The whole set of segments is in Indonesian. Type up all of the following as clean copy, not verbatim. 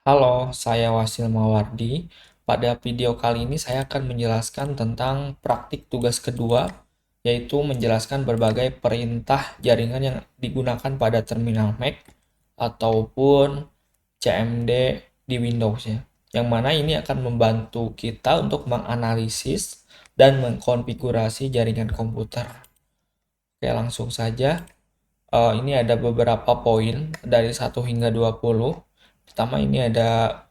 Halo, saya Wasil Mawardi. Pada video kali ini saya akan menjelaskan tentang praktik tugas kedua, yaitu menjelaskan berbagai perintah jaringan yang digunakan pada terminal Mac ataupun CMD di Windows ya. Yang mana ini akan membantu kita untuk menganalisis dan mengkonfigurasi jaringan komputer. Oke, langsung saja. Ini ada beberapa poin dari 1 hingga 20. Pertama ini ada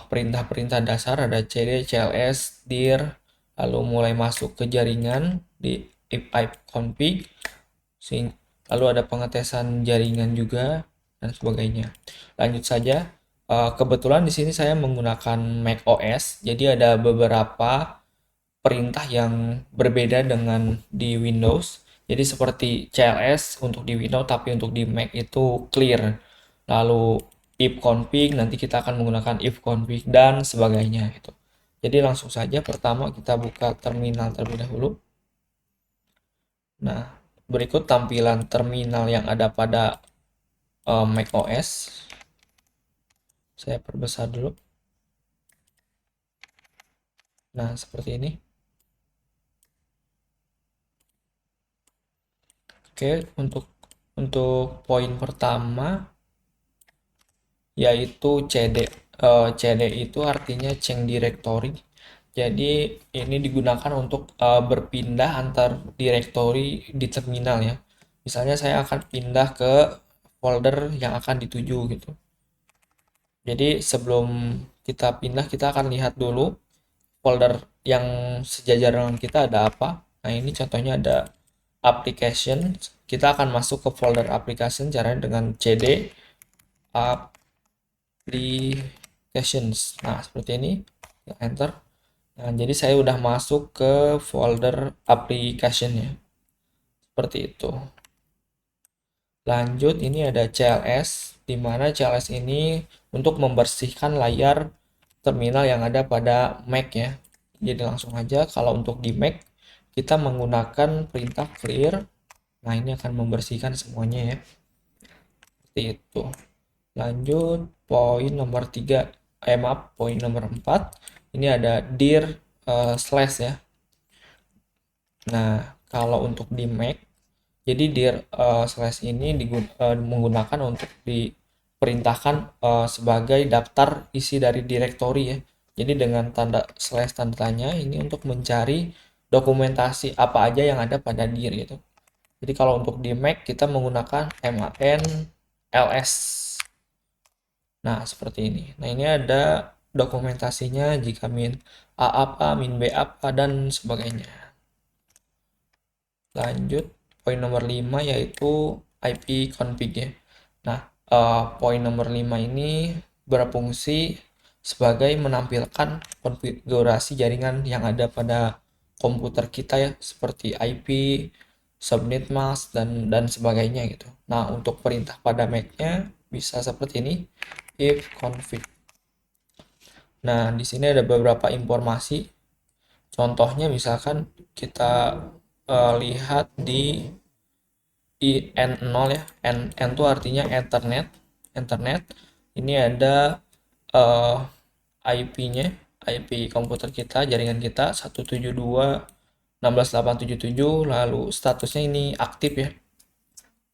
perintah-perintah dasar, ada cd, cls, dir, lalu mulai masuk ke jaringan di ipconfig, lalu ada pengetesan jaringan juga dan sebagainya. Lanjut saja. Kebetulan di sini saya menggunakan Mac OS, jadi ada beberapa perintah yang berbeda dengan di Windows. Jadi seperti CLS untuk di Windows, tapi untuk di Mac itu clear. Lalu ifconfig, nanti kita akan menggunakan ifconfig dan sebagainya gitu. Jadi langsung saja pertama kita buka terminal terlebih dahulu. Nah, berikut tampilan terminal yang ada pada Mac OS. Saya perbesar dulu. Nah, seperti ini. Oke, untuk poin pertama yaitu CD. CD itu artinya change directory. Jadi ini digunakan untuk berpindah antar directory di terminal ya. Misalnya saya akan pindah ke folder yang akan dituju gitu. Jadi sebelum kita pindah kita akan lihat dulu folder yang sejajar dengan kita ada apa. Nah, ini contohnya ada application. Kita akan masuk ke folder application caranya dengan cd applications. Nah, seperti ini. Enter. Nah, jadi saya udah masuk ke folder application ya. Seperti itu. Lanjut, ini ada CLS, di mana CLS ini untuk membersihkan layar terminal yang ada pada Mac ya. Jadi langsung aja, kalau untuk di Mac, kita menggunakan perintah clear. Nah, ini akan membersihkan semuanya ya. Seperti itu. Lanjut, poin nomor 3, maaf, poin nomor 4. Ini ada dir slash ya. Nah, kalau untuk di Mac, jadi dir slash ini menggunakan untuk diperintahkan sebagai daftar isi dari directory ya. Jadi dengan tanda slash tanda tanya ini untuk mencari dokumentasi apa aja yang ada pada dir gitu. Jadi kalau untuk di Mac kita menggunakan man ls. Nah, seperti ini. Nah, ini ada dokumentasinya jika min A apa, min B apa, dan sebagainya. Lanjut, poin nomor 5 yaitu IP config ya. Nah, poin nomor 5 ini berfungsi sebagai menampilkan konfigurasi jaringan yang ada pada komputer kita ya, seperti IP, subnet mask, dan sebagainya gitu. Nah, untuk perintah pada Mac-nya bisa seperti ini, if config. Nah, di sini ada beberapa informasi. Contohnya misalkan kita lihat di N0 ya. N itu artinya Ethernet. Ethernet. Ini ada IP-nya, IP komputer kita, jaringan kita 172.16.877, lalu statusnya ini aktif ya.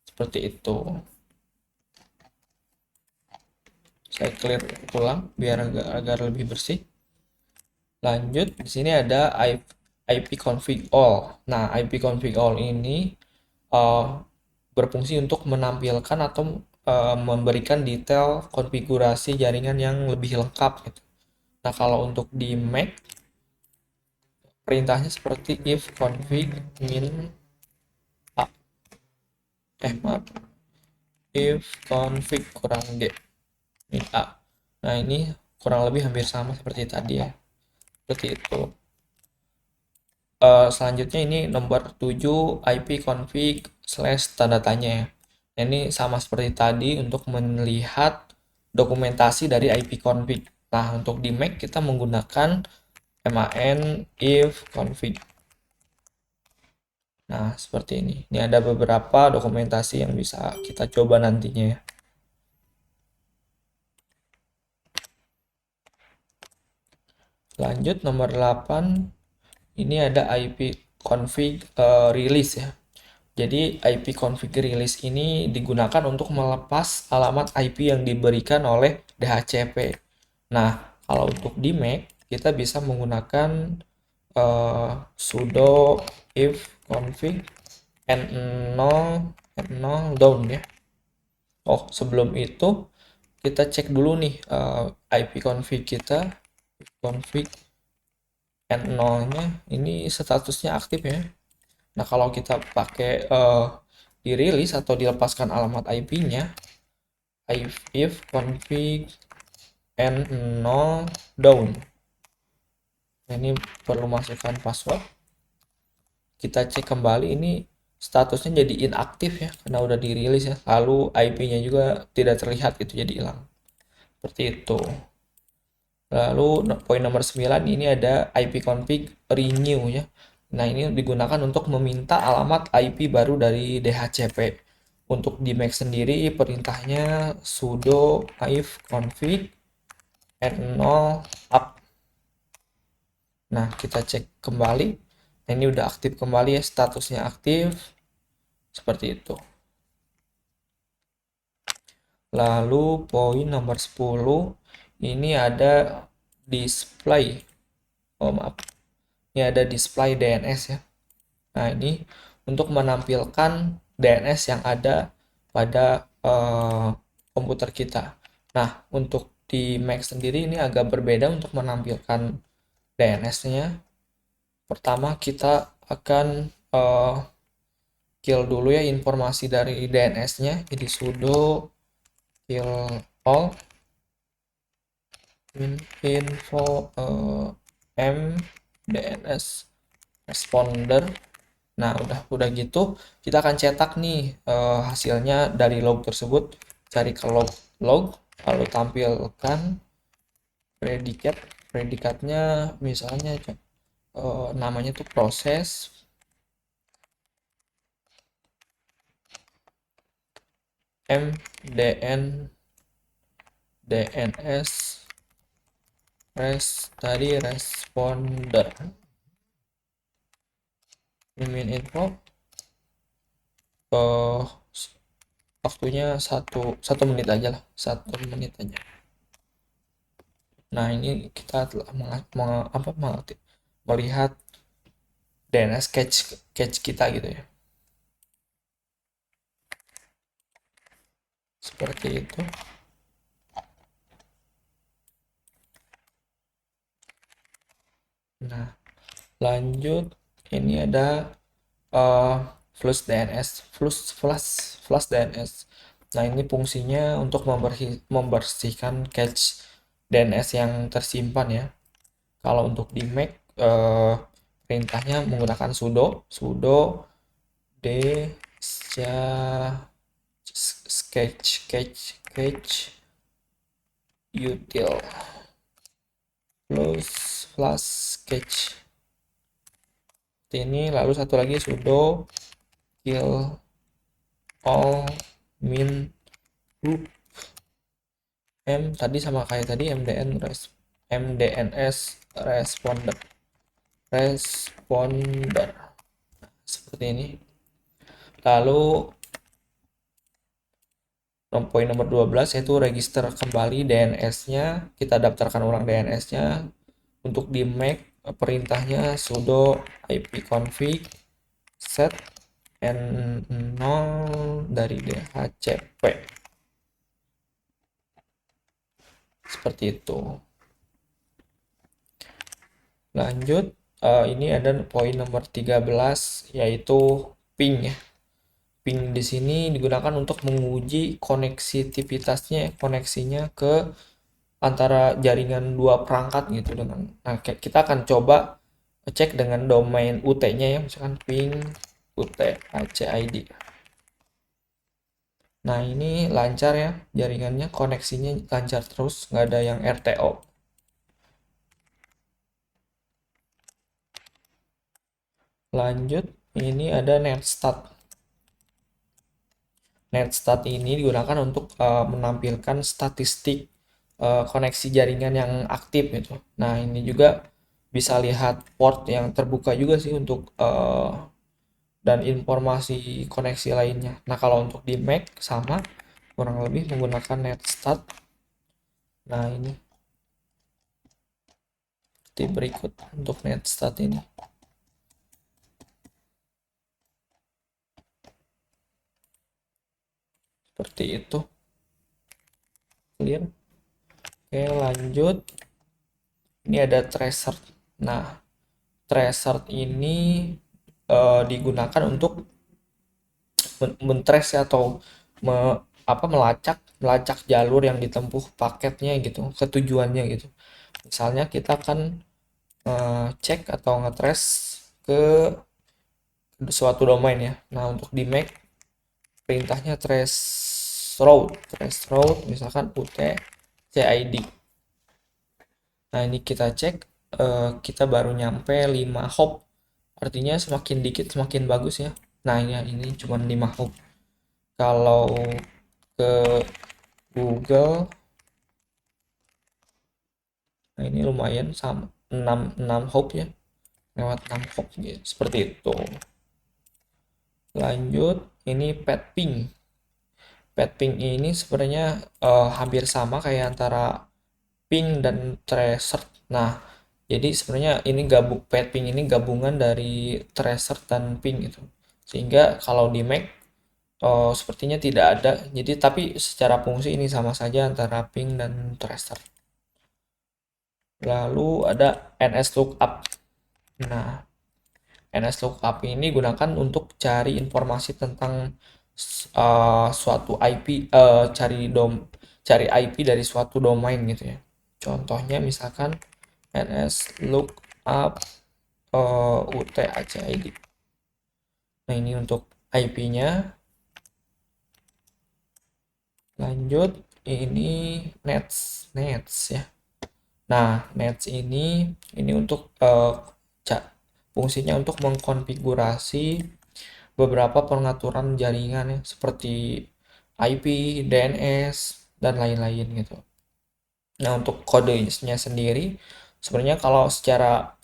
Seperti itu. Saya clear ulang biar agar lebih bersih. Lanjut, di sini ada IP config all. Nah, IP config all ini uh, berfungsi untuk menampilkan atau memberikan detail konfigurasi jaringan yang lebih lengkap gitu. Nah, kalau untuk di Mac perintahnya seperti if config min a maaf, if config kurang d min a. Nah, ini kurang lebih hampir sama seperti tadi ya. Seperti itu. Selanjutnya ini nomor 7 IP config slash tanda tanya ya. Nah, ini sama seperti tadi untuk melihat dokumentasi dari IP config. Nah, untuk di Mac kita menggunakan man if config. Nah, seperti ini. Ini ada beberapa dokumentasi yang bisa kita coba nantinya ya. Lanjut nomor 8, ini ada IP config release ya. Jadi IP config release ini digunakan untuk melepas alamat IP yang diberikan oleh DHCP. Nah, kalau untuk di Mac kita bisa menggunakan sudo if config n0 down ya. Oh, sebelum itu kita cek dulu nih IP config kita, config n0-nya ini statusnya aktif ya. Nah, kalau kita pakai dirilis atau dilepaskan alamat IP-nya, if config n0 down. Nah, ini perlu masukkan password. Kita cek kembali, ini statusnya jadi inaktif ya, karena udah dirilis ya. Lalu IP-nya juga tidak terlihat gitu, jadi hilang. Seperti itu. Lalu poin nomor 9 ini ada IP config renew ya. Nah, ini digunakan untuk meminta alamat IP baru dari DHCP. Untuk di Mac sendiri perintahnya sudo if config n0 up. Nah, kita cek kembali. Nah, ini udah aktif kembali ya, statusnya aktif. Seperti itu. Lalu poin nomor 10 ini ada display. Oh, maaf. Ini ada display DNS ya. Nah, ini untuk menampilkan DNS yang ada pada komputer kita. Nah, untuk di Mac sendiri ini agak berbeda untuk menampilkan DNS-nya. Pertama, kita akan kill dulu ya informasi dari DNS-nya. Jadi sudo kill all info DNS responder. Nah, udah gitu kita akan cetak nih hasilnya dari log tersebut. Cari ke log, lalu tampilkan predikatnya, misalnya namanya tuh proses mdn dns tadi responder min info waktunya satu menit aja lah, 1 menit aja. Nah, ini kita telah melihat DNS cache kita gitu ya, seperti itu. Nah, lanjut, ini ada flush DNS, flush DNS. Nah, ini fungsinya untuk membersihkan cache DNS yang tersimpan ya. Kalau untuk di Mac perintahnya menggunakan sudo d cache util plus cache ini. Lalu satu lagi sudo kill all min loop tadi sama kayak tadi mdns responder seperti ini. Lalu poin nomor 12 yaitu register kembali DNS-nya. Kita daftarkan ulang DNS-nya. Untuk di Mac perintahnya sudo ipconfig set n0 dari DHCP. Seperti itu. Lanjut, ini ada poin nomor 13 yaitu ping ya. Ping di sini digunakan untuk menguji koneksinya ke antara jaringan dua perangkat gitu dengan. Nah, kita akan coba cek dengan domain UT-nya ya, misalkan ping UT ACID. Nah, ini lancar ya jaringannya, koneksinya lancar terus, nggak ada yang RTO. Lanjut, ini ada netstat. Netstat ini digunakan untuk menampilkan statistik koneksi jaringan yang aktif gitu. Nah, ini juga bisa lihat port yang terbuka juga sih untuk dan informasi koneksi lainnya. Nah, kalau untuk di Mac sama kurang lebih menggunakan NetStat. Nah, ini seperti berikut untuk NetStat ini. Seperti itu. Clear. Oke, lanjut. Ini ada tracer. Nah, tracer ini digunakan untuk men-trace atau me, melacak melacak jalur yang ditempuh paketnya gitu, ke tujuannya gitu. Misalnya kita akan cek atau ngetrace ke suatu domain ya. Nah, untuk di Mac perintahnya trace route misalkan ut cid. Nah, ini kita cek kita baru nyampe 5 hop. Artinya semakin dikit semakin bagus ya. Nah, ini cuma 5 hop. Kalau ke Google, nah ini lumayan sama 6 hop ya. Lewat 6 hop gitu. Seperti itu. Lanjut, ini ping. Ping ini sebenarnya hampir sama kayak antara ping dan tracer. Nah, jadi sebenarnya ini ping ini gabungan dari tracer dan ping itu. Sehingga kalau di Mac sepertinya tidak ada. Jadi tapi secara fungsi ini sama saja antara ping dan tracer. Lalu ada NSLOOKUP. Nah, NSLOOKUP ini gunakan untuk cari informasi tentang suatu IP, cari IP dari suatu domain gitu ya. Contohnya misalkan NSLOOKUP UTACID. Nah, ini untuk IP-nya. Lanjut, ini nets ya. Nah, nets ini untuk fungsinya untuk mengkonfigurasi beberapa pengaturan jaringan ya, seperti IP, DNS, dan lain-lain gitu. Nah, untuk kodenya sendiri, sebenarnya kalau secara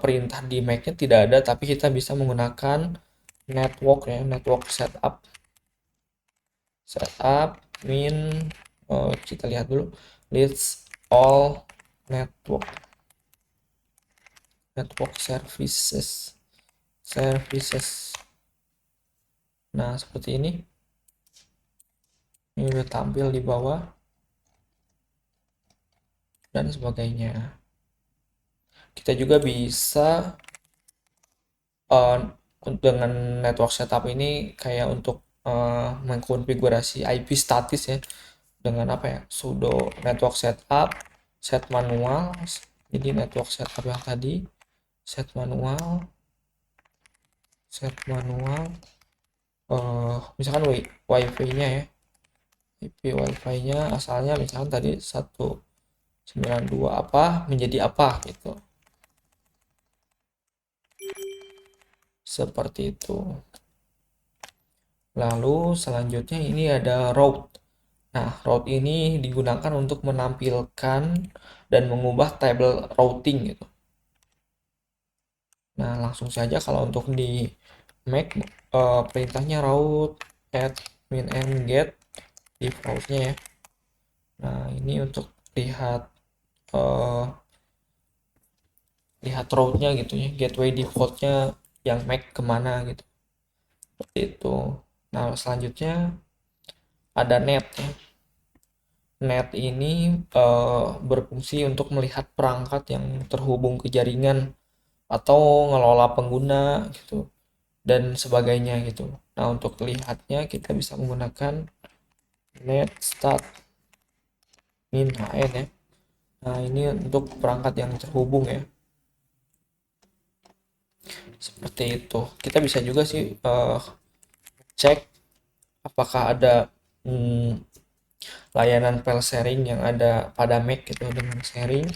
perintah di Mac-nya tidak ada, tapi kita bisa menggunakan network setup min kita lihat dulu list all network services. Nah, seperti ini udah tampil di bawah dan sebagainya. Kita juga bisa dengan network setup ini kayak untuk mengkonfigurasi IP statis ya, dengan apa ya, sudo network setup set manual. Jadi network setup yang tadi set manual misalkan wifi-nya ya, IP wifi-nya asalnya misalkan tadi 192 apa menjadi apa gitu, seperti itu. Lalu selanjutnya ini ada route. Nah, route ini digunakan untuk menampilkan dan mengubah tabel routing gitu. Nah, langsung saja kalau untuk di Mac perintahnya route add min and get defaultnya ya. Nah, ini untuk lihat route-nya gitu ya, gateway defaultnya yang Mac kemana gitu. Seperti itu. Nah, selanjutnya ada net ya. Net ini berfungsi untuk melihat perangkat yang terhubung ke jaringan atau ngelola pengguna gitu dan sebagainya gitu. Nah, untuk lihatnya kita bisa menggunakan netstat min hn ya. Nah, ini untuk perangkat yang terhubung ya. Seperti itu. Kita bisa juga sih cek apakah ada layanan file sharing yang ada pada Mac gitu dengan sharing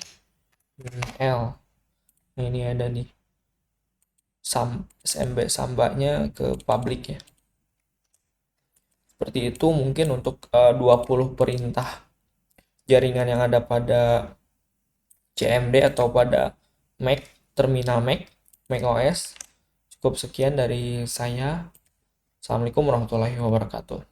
L. Nah, ini ada nih SMB sambanya ke public ya. Seperti itu mungkin untuk 20 perintah jaringan yang ada pada CMD atau pada Mac, terminal Mac, Mac OS. Cukup sekian dari saya. Assalamualaikum warahmatullahi wabarakatuh.